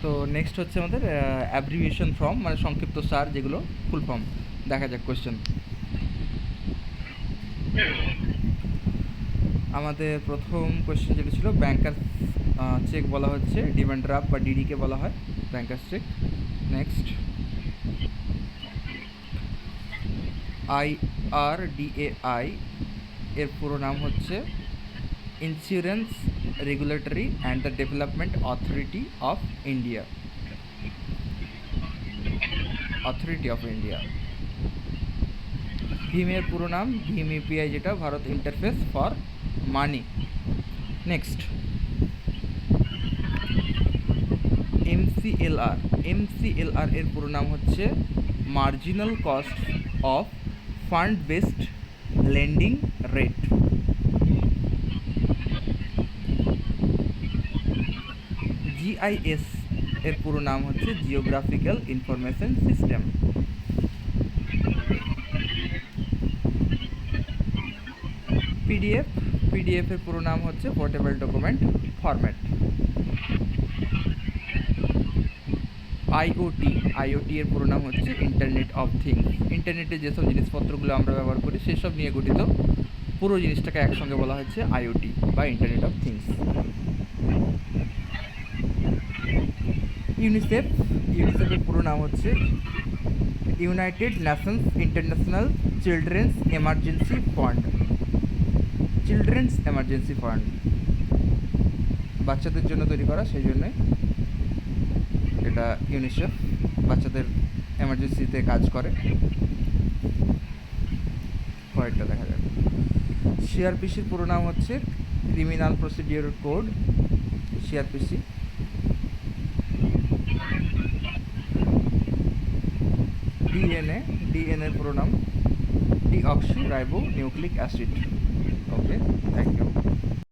তো নেক্সট হচ্ছে আমাদের অ্যাব্রিভিয়েশন ফর্ম, মানে সংক্ষিপ্ত সার, যেগুলো ফুল ফর্ম। দেখা যাক কোয়েশ্চেন। আমাদের প্রথম কোয়েশ্চেন যেটা ছিল, ব্যাংকার চেক বলা হচ্ছে, ডিমান্ড ড্রাফট বা ডিডিকে বলা হয় ব্যাংকার চেক। নেক্সট, IRDAI এর পুরো নাম হচ্ছে insurance regulatory and the development authority of India. Authority of India. ভীমের পুরো নাম ভীম ইউপিআই, যেটা Bharat interface for money. Next, MCLR এর পুরো নাম হচ্ছে marginal cost of fund based lending rate. GIS এর পুরো নাম হচ্ছে জিওগ্রাফিক্যাল ইনফরমেশন সিস্টেম। PDF এর পুরো নাম হচ্ছে পোর্টেবল ডকুমেন্ট ফরম্যাট। IoT এর পুরো নাম হচ্ছে ইন্টারনেট অফ থিংস। ইন্টারনেটে যেসব জিনিসপত্রগুলো আমরা ব্যবহার করি সেসব নিয়ে গঠিত পুরো জিনিসটাকে একসঙ্গে বলা হচ্ছে IoT বা ইন্টারনেট অফ থিংস। ইউনিসেফের পুরো নাম হচ্ছে United Nations international children's emergency fund. বাচ্চাদের জন্য তৈরি করা, সেই জন্যই এটা ইউনিসেফ, বাচ্চাদের এমার্জেন্সিতে কাজ করে। পরেরটা দেখা যাবে। CRPCর পুরো নাম হচ্ছে criminal procedure code, CRPC। DNA এর পুরো নাম deoxyribonucleic acid. Okay, thank you.